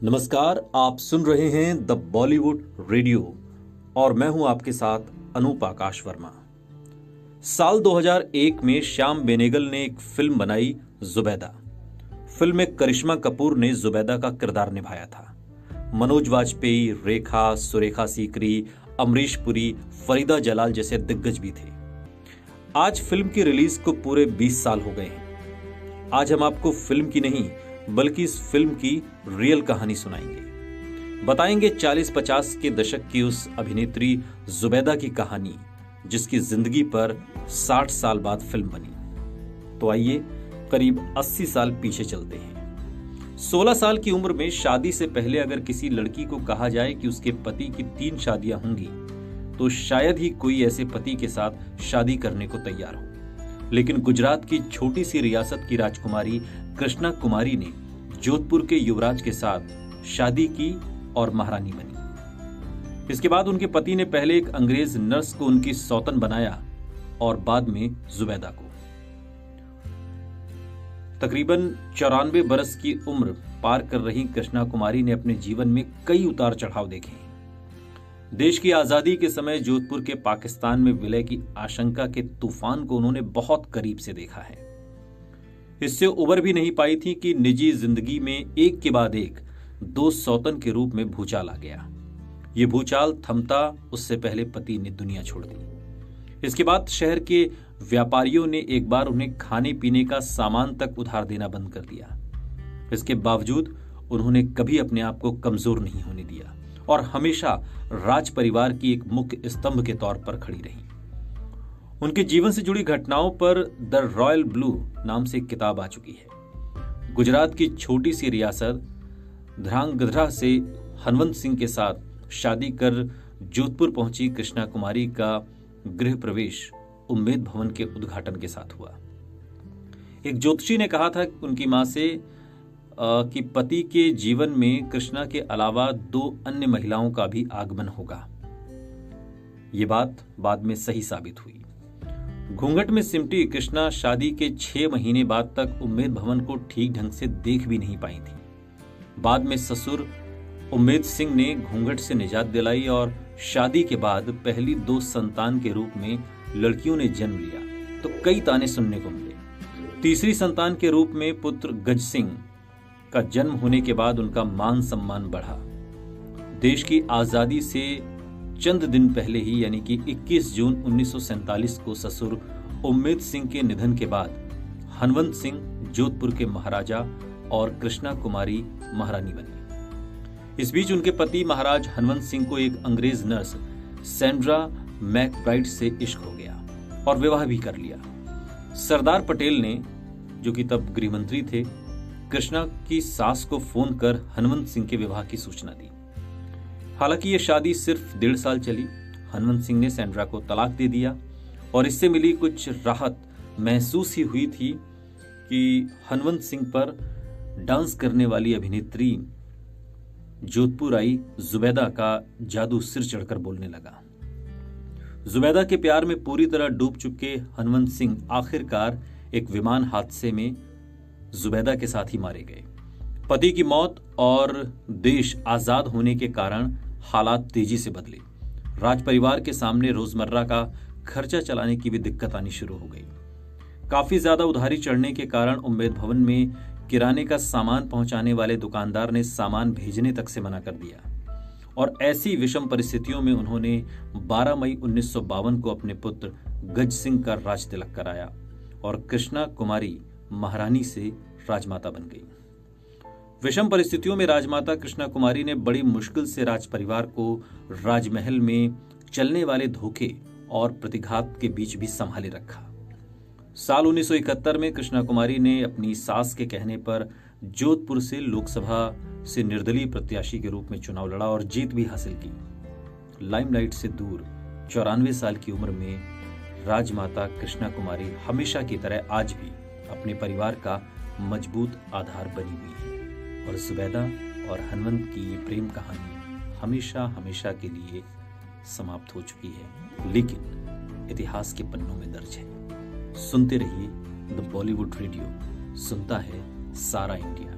नमस्कार, आप सुन रहे हैं द बॉलीवुड रेडियो और मैं हूं आपके साथ अनूप आकाश वर्मा। साल 2001 में श्याम बेनेगल ने एक फिल्म बनाई जुबैदा। फिल्म में करिश्मा कपूर ने जुबैदा का किरदार निभाया था। मनोज वाजपेयी, रेखा, सुरेखा सीकरी, अमरीश पुरी, फरीदा जलाल जैसे दिग्गज भी थे। आज फिल्म की रिलीज को पूरे 20 साल हो गए हैं। आज हम आपको फिल्म की नहीं बल्कि इस फिल्म की रियल कहानी सुनाएंगे। बताएंगे 40-50 के दशक की उस अभिनेत्री जुबैदा की कहानी जिसकी जिंदगी पर 60 साल बाद फिल्म बनी। तो आइए करीब 80 साल पीछे चलते हैं। 16 साल की उम्र में शादी से पहले अगर किसी लड़की को कहा जाए कि उसके पति की 3 शादियां होंगी तो शायद ही कोई ऐसे पति के साथ शादी करने को तैयार हो। लेकिन गुजरात की छोटी सी रियासत की राजकुमारी कृष्णा कुमारी ने जोधपुर के युवराज के साथ शादी की और महारानी बनी। इसके बाद उनके पति ने पहले एक अंग्रेज नर्स को उनकी सौतन बनाया और बाद में जुबैदा को। तकरीबन 94 बरस की उम्र पार कर रही कृष्णा कुमारी ने अपने जीवन में कई उतार चढ़ाव देखे। देश की आजादी के समय जोधपुर के पाकिस्तान में विलय की आशंका के तूफान को उन्होंने बहुत करीब से देखा है। इससे उबर भी नहीं पाई थी कि निजी जिंदगी में एक के बाद एक 2 सौतन के रूप में भूचाल आ गया। ये भूचाल थमता उससे पहले पति ने दुनिया छोड़ दी। इसके बाद शहर के व्यापारियों ने एक बार उन्हें खाने पीने का सामान तक उधार देना बंद कर दिया। इसके बावजूद उन्होंने कभी अपने आप को कमजोर नहीं होने दिया और हमेशा राज परिवार की एक मुख्य स्तंभ के तौर पर खड़ी रही। उनके जीवन से जुड़ी घटनाओं पर द रॉयल ब्लू नाम से एक किताब आ चुकी है। गुजरात की छोटी सी रियासत ध्रांगध्रा से हनवंत सिंह के साथ शादी कर जोधपुर पहुंची कृष्णा कुमारी का गृह प्रवेश उम्मेद भवन के उद्घाटन के साथ हुआ। एक ज्योतिषी ने कहा था उनकी मां से कि पति के जीवन में कृष्णा के अलावा 2 अन्य महिलाओं का भी आगमन होगा। ये बात बाद में सही साबित हुई। घूंघट में सिमटी कृष्णा शादी के 6 महीने बाद तक उम्मेद भवन को ठीक ढंग से देख भी नहीं पाई थी। बाद में ससुर उम्मेद सिंह ने घूंघट से निजात दिलाई और शादी के बाद पहली 2 संतान के रूप में लड़कियों ने जन्म लिया तो कई ताने सुनने को मिले। तीसरी संतान के रूप में पुत्र गज सिंह का जन्म होने के बाद उनका मान सम्मान बढ़ा। देश की आजादी से चंद दिन पहले ही यानी कि 21 जून 1947 को ससुर उम्मेद सिंह के निधन के बाद हनवंत सिंह जोधपुर के महाराजा और कृष्णा कुमारी महारानी बनी। इस बीच उनके पति महाराज हनवंत सिंह को एक अंग्रेज नर्स सैंड्रा मैकब्राइड से इश्क हो गया और विवाह भी कर लिया। सरदार पटेल ने, जो कि तब गृह मंत्री थे, कृष्णा की सास को फोन कर हनवंत सिंह के विवाह की सूचना दी। हालांकि यह शादी सिर्फ 1.5 साल चली। हनवंत सिंह ने सैंड्रा को तलाक दे दिया और इससे मिली कुछ राहत महसूस ही हुई थी कि हनवंत सिंह पर डांस करने वाली अभिनेत्री जोधपुर आई जुबैदा का जादू सिर चढ़कर बोलने लगा। जुबैदा के प्यार में पूरी तरह डूब चुके हनवंत सिंह आखिरकार एक विमान हादसे में जुबैदा के साथ ही मारे गए। पति की मौत और देश आजाद होने के कारण हालात तेजी से बदले। राज परिवार के सामने रोजमर्रा का खर्चा चलाने की भी दिक्कत आनी शुरू हो गई। काफी ज्यादा उधारी चढ़ने के कारण उम्मेद भवन में किराने का सामान पहुंचाने वाले दुकानदार ने सामान भेजने तक से मना कर दिया और ऐसी विषम परिस्थितियों में उन्होंने 12 मई 1952 को अपने पुत्र गज सिंह का राज तिलक कराया और कृष्णा कुमारी महारानी से राजमाता बन गई। विषम परिस्थितियों में राजमाता कृष्णा कुमारी ने बड़ी मुश्किल से राज परिवार को राजमहल में चलने वाले धोखे और प्रतिघात के बीच भी संभाले रखा। साल 1971 में कृष्णा कुमारी ने अपनी सास के कहने पर जोधपुर से लोकसभा से निर्दलीय प्रत्याशी के रूप में चुनाव लड़ा और जीत भी हासिल की। लाइमलाइट से दूर 94 साल की उम्र में राजमाता कृष्णा कुमारी हमेशा की तरह आज भी अपने परिवार का मजबूत आधार बनी हुई है और जुबैदा और हनवंत की ये प्रेम कहानी हमेशा हमेशा के लिए समाप्त हो चुकी है, लेकिन इतिहास के पन्नों में दर्ज है। सुनते रहिए द बॉलीवुड रेडियो, सुनता है सारा इंडिया।